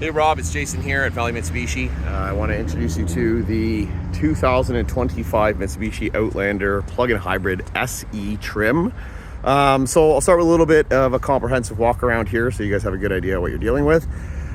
Hey Rob, it's Jason here at Valley Mitsubishi. I want to introduce you to the 2025 Mitsubishi Outlander plug-in hybrid SE trim. So I'll start with a little bit of a comprehensive walk around here so you guys have a good idea of what you're dealing with.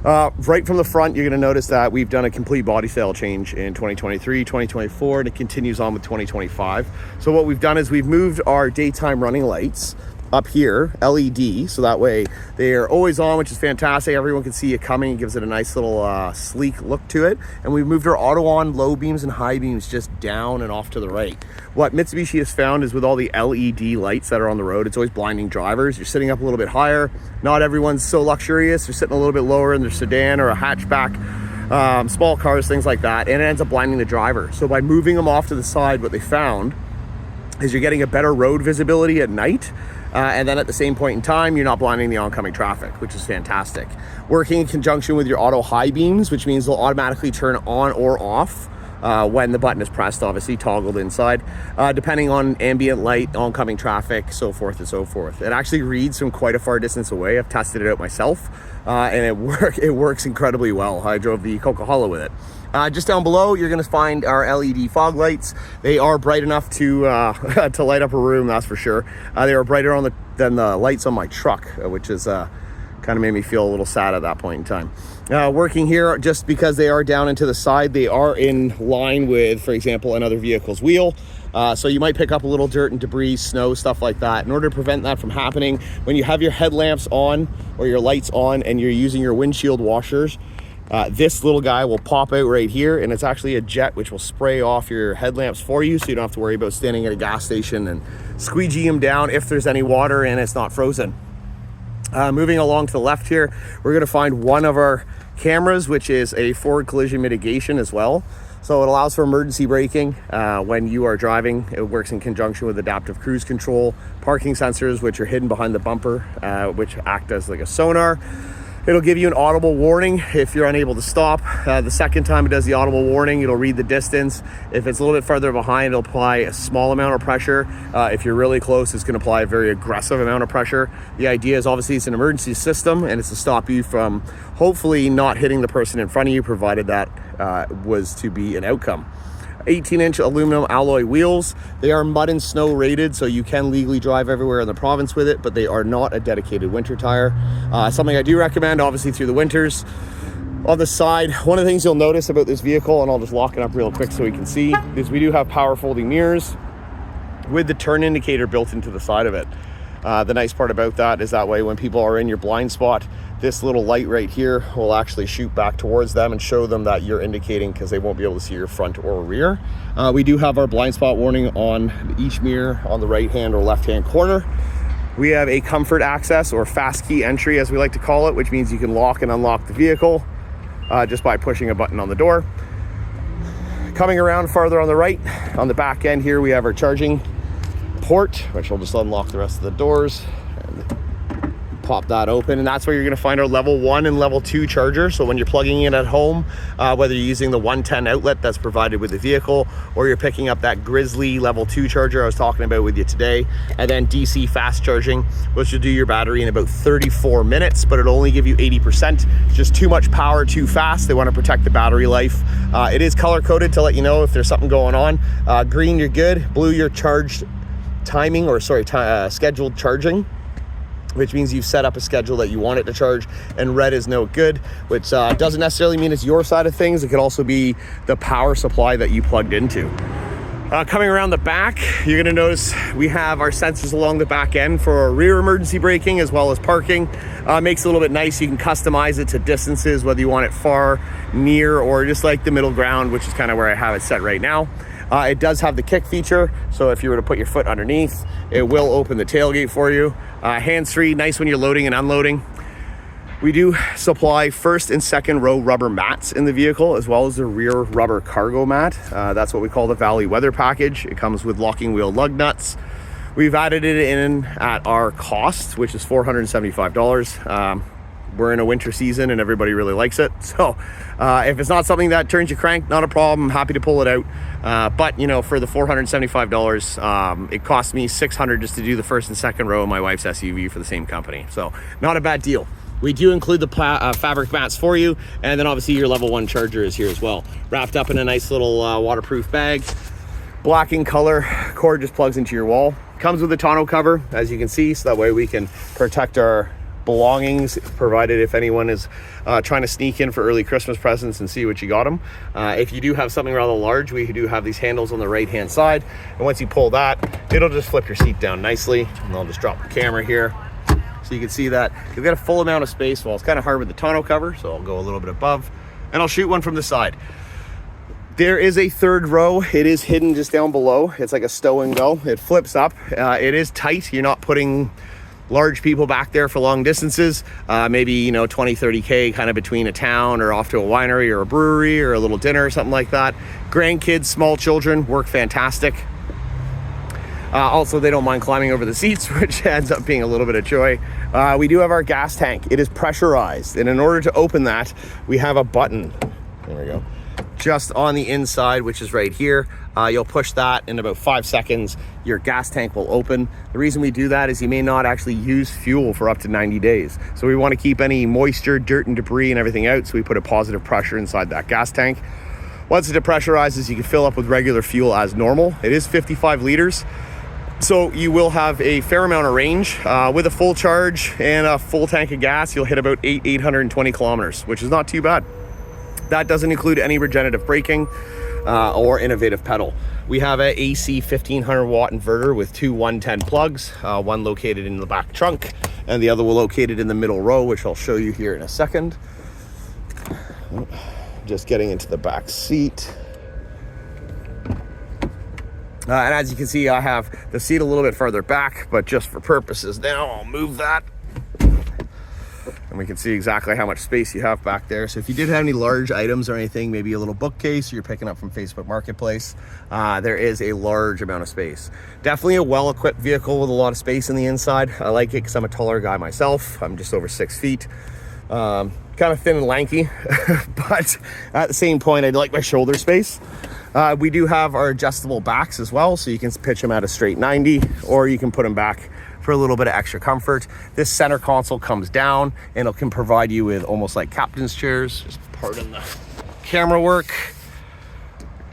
Right from the front, you're going to notice that we've done a complete body style change in 2023, 2024, and it continues on with 2025. So what we've done is we've moved our daytime running lights up here, LED, so that way they are always on, which is fantastic. Everyone can see it coming. It gives it a nice little sleek look to it. And we've moved our auto on low beams and high beams just down and off to the right. What Mitsubishi has found is with all the LED lights that are on the road, it's always blinding drivers. You're sitting up a little bit higher. Not everyone's so luxurious. You're sitting a little bit lower in their sedan or a hatchback, small cars, things like that, and it ends up blinding the driver. So by moving them off to the side, what they found is you're getting a better road visibility at night. And then at the same point in time, you're not blinding the oncoming traffic, which is fantastic. Working in conjunction with your auto high beams, which means they'll automatically turn on or off when the button is pressed, obviously toggled inside, depending on ambient light, oncoming traffic, so forth and so forth. It actually reads from quite a far distance away. I've tested it out myself, and it works incredibly well. I drove the Coca-Cola with it. Just down below, you're going to find our LED fog lights. They are bright enough to to light up a room, that's for sure. They are brighter than the lights on my truck, which is kind of made me feel a little sad at that point in time. Working here, just because they are down into the side, they are in line with, for example, another vehicle's wheel. So you might pick up a little dirt and debris, snow, stuff like that. In order to prevent that from happening, when you have your headlamps on or your lights on and you're using your windshield washers, this little guy will pop out right here, and it's actually a jet which will spray off your headlamps for you, so you don't have to worry about standing at a gas station and squeegeeing them down if there's any water and it's not frozen. Moving along to the left here, we're going to find one of our cameras, which is a forward collision mitigation as well. So it allows for emergency braking when you are driving. It works in conjunction with adaptive cruise control, parking sensors, which are hidden behind the bumper, which act as like a sonar. It'll give you an audible warning if you're unable to stop. The second time it does the audible warning, it'll read the distance. If it's a little bit further behind, it'll apply a small amount of pressure. If you're really close, it's going to apply a very aggressive amount of pressure. The idea is obviously it's an emergency system, and it's to stop you from hopefully not hitting the person in front of you, provided that was to be an outcome. 18-inch aluminum alloy wheels. They are mud and snow rated, so you can legally drive everywhere in the province with it, but they are not a dedicated winter tire. Something I do recommend, obviously, through the winters. On the side, one of the things you'll notice about this vehicle, and I'll just lock it up real quick so we can see, is we do have power folding mirrors with the turn indicator built into the side of it. The nice part about that is that way when people are in your blind spot, this little light right here will actually shoot back towards them and show them that you're indicating, because they won't be able to see your front or rear. We do have our blind spot warning on each mirror on the right hand or left hand corner. We have a comfort access, or fast key entry as we like to call it, which means you can lock and unlock the vehicle just by pushing a button on the door. Coming around farther on the right, on the back end here, we have our charging port, which will just unlock the rest of the doors and pop that open, and that's where you're going to find our level 1 and level 2 charger. So when you're plugging in at home, whether you're using the 110 outlet that's provided with the vehicle, or you're picking up that Grizzly level 2 charger I was talking about with you today, and then DC fast charging, which will do your battery in about 34 minutes, but it'll only give you 80%. It's just too much power too fast. They want to protect the battery life. It is color coded to let you know if there's something going on. Green, you're good. Blue, you're charged timing, or sorry, scheduled charging, which means you've set up a schedule that you want it to charge, and red is no good, which doesn't necessarily mean it's your side of things. It could also be the power supply that you plugged into. Coming around the back, you're going to notice we have our sensors along the back end for rear emergency braking as well as parking. Makes it a little bit nice. You can customize it to distances, whether you want it far, near, or just like the middle ground, which is kind of where I have it set right now. It does have the kick feature, so if you were to put your foot underneath, it will open the tailgate for you. Hands-free, nice when you're loading and unloading. We do supply first and second row rubber mats in the vehicle, as well as the rear rubber cargo mat. That's what we call the Valley Weather Package. It comes with locking wheel lug nuts. We've added it in at our cost, which is $475. We're in a winter season and everybody really likes it. So if it's not something that turns you crank, not a problem. I'm happy to pull it out. But you know, for the $475, it cost me $600 just to do the first and second row of my wife's SUV for the same company. So not a bad deal. We do include the fabric mats for you, and then obviously your level 1 charger is here as well, wrapped up in a nice little waterproof bag. Black in color, cord just plugs into your wall. Comes with a tonneau cover, as you can see, so that way we can protect our belongings, provided if anyone is trying to sneak in for early Christmas presents and see what you got them. If you do have something rather large, we do have these handles on the right hand side, and once you pull that, it'll just flip your seat down nicely. And I'll just drop the camera here so you can see that you've got a full amount of space. Well, it's kind of hard with the tonneau cover, so I'll go a little bit above, and I'll shoot one from the side. There is a third row. It is hidden just down below. It's like a stow and go. It flips up. It is tight. You're not putting large people back there for long distances, maybe, you know, 20-30K kind of between a town or off to a winery or a brewery or a little dinner or something like that. Grandkids, small children work fantastic. Also, they don't mind climbing over the seats, which ends up being a little bit of joy. We do have our gas tank. It is pressurized, and in order to open that, we have a button. There we go. Just on the inside, which is right here. You'll push that in about 5 seconds, your gas tank will open. The reason we do that is you may not actually use fuel for up to 90 days. So we want to keep any moisture, dirt, and debris and everything out, so we put a positive pressure inside that gas tank. Once it depressurizes, you can fill up with regular fuel as normal. It is 55 liters. So you will have a fair amount of range. With a full charge and a full tank of gas, you'll hit about 820 kilometers, which is not too bad. That doesn't include any regenerative braking or innovative pedal. We have an AC 1500 watt inverter with two 110 plugs, one located in the back trunk and the other one located in the middle row, which I'll show you here in a second. Just getting into the back seat. And as you can see, I have the seat a little bit further back, but just for purposes now, I'll move that. And we can see exactly how much space you have back there. So if you did have any large items or anything, maybe a little bookcase you're picking up from Facebook Marketplace, there is a large amount of space. Definitely a well-equipped vehicle with a lot of space in the inside. I like it because I'm a taller guy myself. I'm just over 6 feet. Kind of thin and lanky, but at the same point, I like my shoulder space. We do have our adjustable backs as well, so you can pitch them at a straight 90, or you can put them back for a little bit of extra comfort. This center console comes down and it can provide you with almost like captain's chairs. Just pardon the camera work.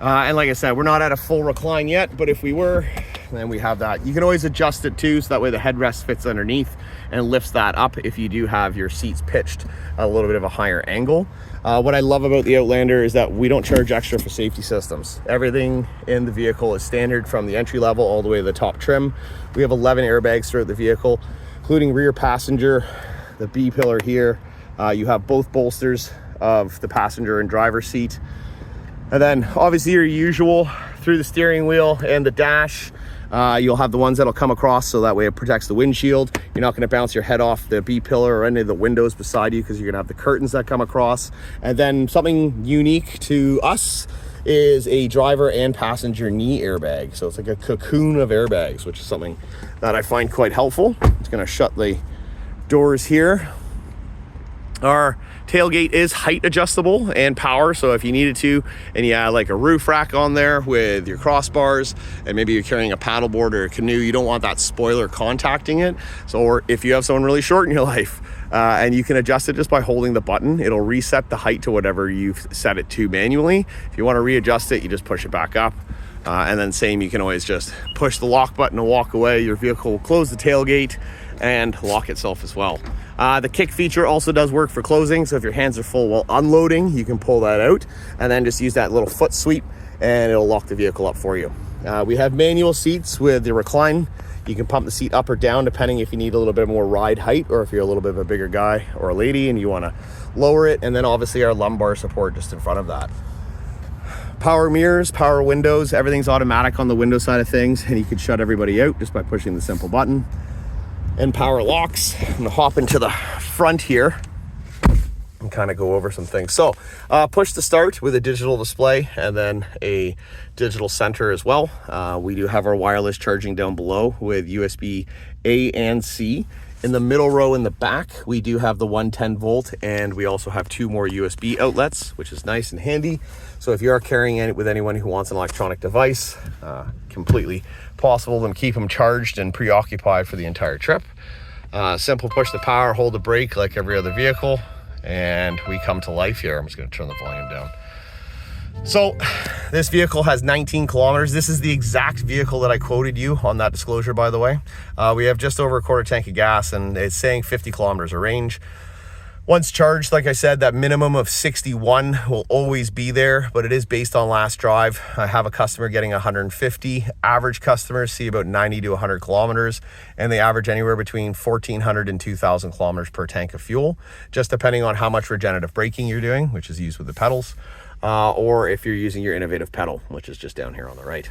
And like I said, we're not at a full recline yet, but if we were, then we have that. You can always adjust it too, so that way the headrest fits underneath and lifts that up if you do have your seats pitched a little bit of a higher angle. What I love about the Outlander is that we don't charge extra for safety systems. Everything in the vehicle is standard from the entry level all the way to the top trim. We have 11 airbags throughout the vehicle, including rear passenger, the B pillar here. You have both bolsters of the passenger and driver seat. And then obviously your usual through the steering wheel and the dash. You'll have the ones that'll come across, so that way it protects the windshield. You're not going to bounce your head off the B pillar or any of the windows beside you, because you're going to have the curtains that come across. And then something unique to us is a driver and passenger knee airbag. So it's like a cocoon of airbags, which is something that I find quite helpful. It's going to shut the doors here. Our tailgate is height adjustable and power, so if you needed to, and you had like a roof rack on there with your crossbars, and maybe you're carrying a paddleboard or a canoe, you don't want that spoiler contacting it. So, or if you have someone really short in your life, and you can adjust it just by holding the button, it'll reset the height to whatever you've set it to manually. If you want to readjust it, you just push it back up. And then same, you can always just push the lock button and walk away. Your vehicle will close the tailgate and lock itself as well. The kick feature also does work for closing, so if your hands are full while unloading, you can pull that out and then just use that little foot sweep and it'll lock the vehicle up for you. We have manual seats with the recline. You can pump the seat up or down depending if you need a little bit more ride height, or if you're a little bit of a bigger guy or a lady and you want to lower it. And then obviously our lumbar support just in front of that. Power mirrors, power windows, everything's automatic on the window side of things, and you can shut everybody out just by pushing the simple button. And power locks. I'm gonna hop into the front here and kind of go over some things. So push to start with a digital display and then a digital center as well. We do have our wireless charging down below with USB A and C. In the middle row in the back, we do have the 110 volt, and we also have 2 more USB outlets, which is nice and handy. So if you are carrying it with anyone who wants an electronic device, completely possible to keep them charged and preoccupied for the entire trip. Simple push the power, hold the brake like every other vehicle, and we come to life here. I'm just going to turn the volume down. So this vehicle has 19 kilometers. This is the exact vehicle that I quoted you on that disclosure, by the way. We have just over a quarter tank of gas, and it's saying 50 kilometers of range. Once charged, like I said, that minimum of 61 will always be there, but it is based on last drive. I have a customer getting 150. Average customers see about 90 to 100 kilometers, and they average anywhere between 1,400 and 2,000 kilometers per tank of fuel, just depending on how much regenerative braking you're doing, which is used with the pedals, or if you're using your innovative pedal, which is just down here on the right.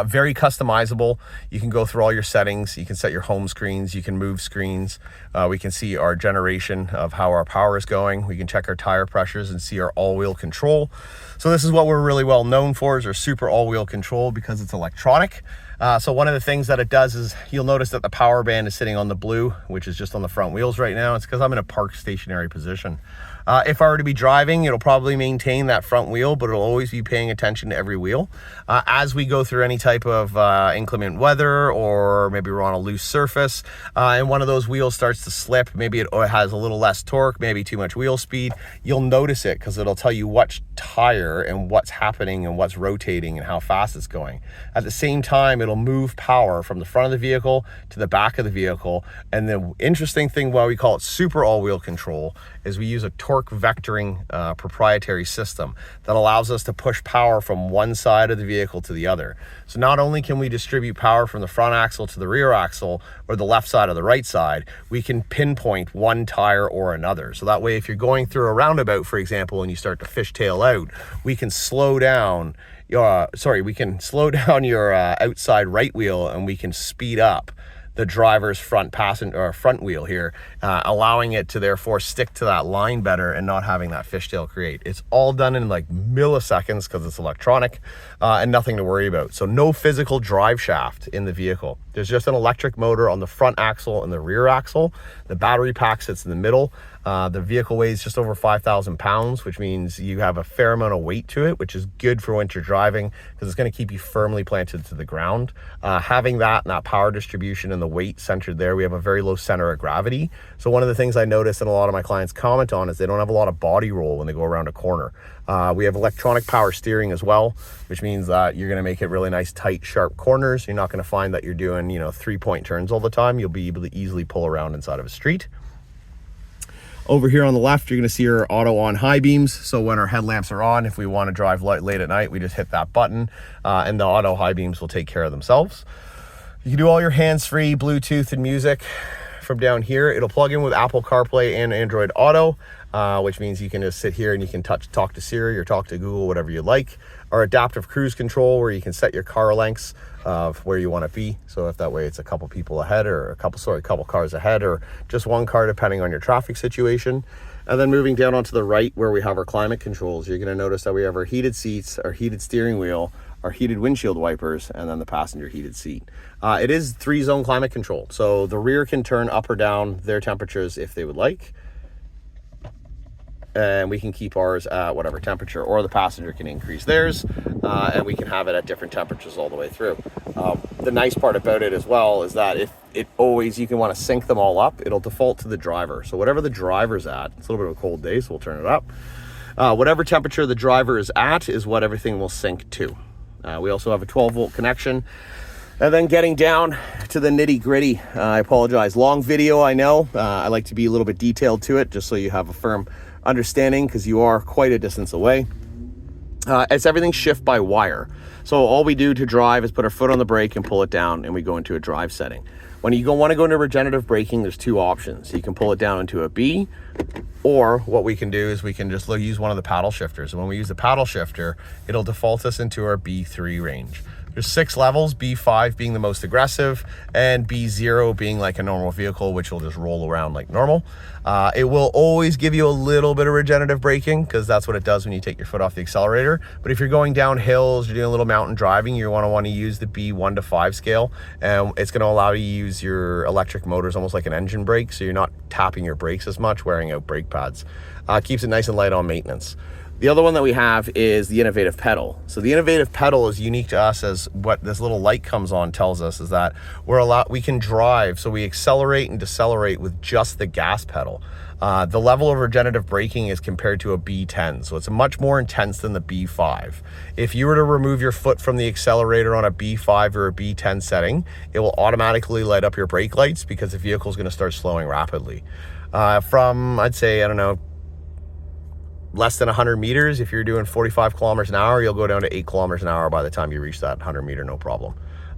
Very customizable. You can go through all your settings. You can set your home screens. You can move screens. We can see our generation of how our power is going. We can check our tire pressures and see our all-wheel control. So this is what we're really well known for, is our super all-wheel control, because it's electronic. So one of the things that it does is you'll notice that the power band is sitting on the blue, which is just on the front wheels right now. It's because I'm in a park stationary position. If I were to be driving, it'll probably maintain that front wheel, but it'll always be paying attention to every wheel. As we go through any type of inclement weather, or maybe we're on a loose surface, and one of those wheels starts to slip, maybe it has a little less torque, maybe too much wheel speed, you'll notice it because it'll tell you which tire and what's happening and what's rotating and how fast it's going. At the same time, it'll move power from the front of the vehicle to the back of the vehicle. And the interesting thing, why we call it super all-wheel control, is we use a torque vectoring proprietary system that allows us to push power from one side of the vehicle to the other. So not only can we distribute power from the front axle to the rear axle, or the left side or the right side, we can pinpoint one tire or another. So that way, if you're going through a roundabout, for example, and you start to fishtail out, we can slow down your outside right wheel, and we can speed up the driver's front wheel here, allowing it to therefore stick to that line better and not having that fishtail create. It's all done in like milliseconds because it's electronic, and nothing to worry about. So no physical drive shaft in the vehicle. There's just an electric motor on the front axle and the rear axle. The battery pack sits in the middle. The vehicle weighs just over 5,000 pounds, which means you have a fair amount of weight to it, which is good for winter driving because it's going to keep you firmly planted to the ground. Having that and that power distribution and the weight centered there, we have a very low center of gravity. So one of the things I notice and a lot of my clients comment on is they don't have a lot of body roll when they go around a corner. We have electronic power steering as well, which means that you're going to make it really nice, tight, sharp corners. You're not going to find that you're doing, 3-point turns all the time. You'll be able to easily pull around inside of a street. Over here on the left, you're going to see our auto on high beams. So when our headlamps are on, if we want to drive late at night, we just hit that button, and the auto high beams will take care of themselves. You can do all your hands-free Bluetooth and music from down here. It'll plug in with Apple CarPlay and Android Auto, which means you can just sit here and you can talk to Siri or talk to Google, whatever you like. Our adaptive cruise control, where you can set your car lengths of where you want to be. So if that way it's a couple people ahead, or a couple cars ahead, or just one car depending on your traffic situation. And then moving down onto the right where we have our climate controls, you're going to notice that we have our heated seats, our heated steering wheel, our heated windshield wipers, and then the passenger heated seat. It is 3-zone climate control. So the rear can turn up or down their temperatures if they would like. And we can keep ours at whatever temperature, or the passenger can increase theirs, and we can have it at different temperatures all the way through. The nice part about it as well is that if it always, you can want to sync them all up, it'll default to the driver. So whatever the driver's at, it's a little bit of a cold day, so we'll turn it up. Whatever temperature the driver is at is what everything will sync to. We also have a 12-volt connection. And then getting down to the nitty gritty, I apologize. Long video, I know. I like to be a little bit detailed to it, just so you have a firm understanding, because you are quite a distance away. It's everything shift by wire. So all we do to drive is put our foot on the brake and pull it down, and we go into a drive setting. When you want to go into regenerative braking, there's 2 options. You can pull it down into a B, or what we can do is we can just use one of the paddle shifters. And when we use the paddle shifter, it'll default us into our B3 range. There's 6 levels, B5 being the most aggressive, and B0 being like a normal vehicle, which will just roll around like normal. It will always give you a little bit of regenerative braking, because that's what it does when you take your foot off the accelerator. But if you're going down hills, you're doing a little mountain driving, you want to use the B1 to 5 scale, and it's going to allow you to use your electric motors almost like an engine brake, so you're not tapping your brakes as much, wearing out brake pads. Keeps it nice and light on maintenance. The other one that we have is the innovative pedal. So the innovative pedal is unique to us, as what this little light comes on tells us is that we can drive, so we accelerate and decelerate with just the gas pedal. The level of regenerative braking is compared to a B10, so it's much more intense than the B5. If you were to remove your foot from the accelerator on a B5 or a B10 setting, it will automatically light up your brake lights because the vehicle is going to start slowing rapidly. From, I'd say, I don't know, less than 100 meters, if you're doing 45 kilometers an hour, you'll go down to 8 kilometers an hour by the time you reach that 100 meter, no problem.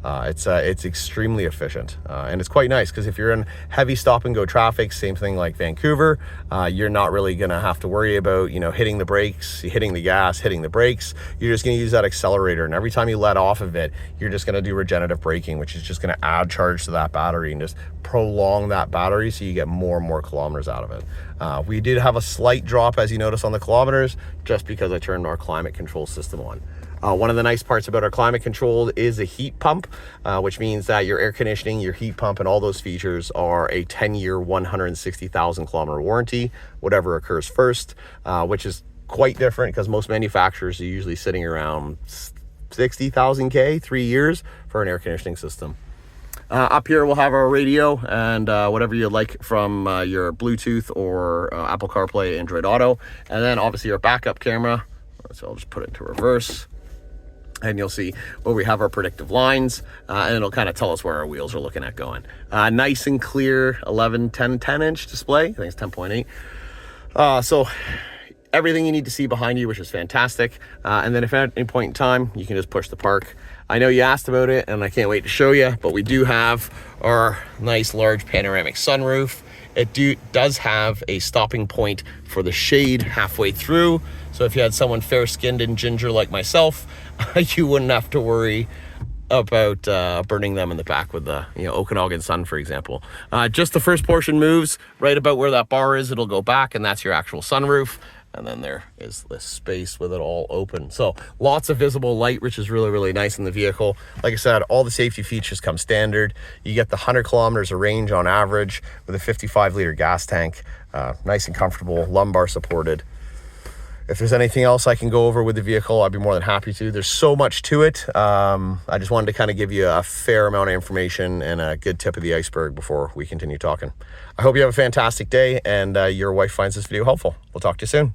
It's extremely efficient, and it's quite nice because if you're in heavy stop and go traffic, same thing like Vancouver, you're not really gonna have to worry about, you know, hitting the brakes, hitting the gas, hitting the brakes. You're just gonna use that accelerator, and every time you let off of it, you're just gonna do regenerative braking, which is just gonna add charge to that battery and just prolong that battery so you get more and more kilometers out of it. We did have a slight drop, as you notice, on the kilometers, just because I turned our climate control system on. One of the nice parts about our climate control is a heat pump, which means that your air conditioning, your heat pump, and all those features are a 10-year, 160,000 kilometer warranty, whatever occurs first, which is quite different because most manufacturers are usually sitting around 60,000 K, 3 years for an air conditioning system. Up here we'll have our radio and whatever you like from your Bluetooth or Apple CarPlay, Android Auto, and then obviously your backup camera. So I'll just put it into reverse. And you'll see where we have our predictive lines, and it'll kind of tell us where our wheels are looking at going. Nice and clear 10 inch display. I think it's 10.8. So everything you need to see behind you, which is fantastic. And then if at any point in time, you can just push the park. I know you asked about it, and I can't wait to show you, but we do have our nice large panoramic sunroof. It does have a stopping point for the shade halfway through. So if you had someone fair-skinned and ginger like myself, you wouldn't have to worry about burning them in the back with the Okanagan sun, for example. Just the first portion moves right about where that bar is. It'll go back, and that's your actual sunroof. And then there is this space with it all open. So lots of visible light, which is really, really nice in the vehicle. Like I said, all the safety features come standard. You get the 100 kilometers of range on average with a 55-liter gas tank. Nice and comfortable, lumbar supported. If there's anything else I can go over with the vehicle, I'd be more than happy to. There's so much to it. I just wanted to kind of give you a fair amount of information and a good tip of the iceberg before we continue talking. I hope you have a fantastic day and your wife finds this video helpful. We'll talk to you soon.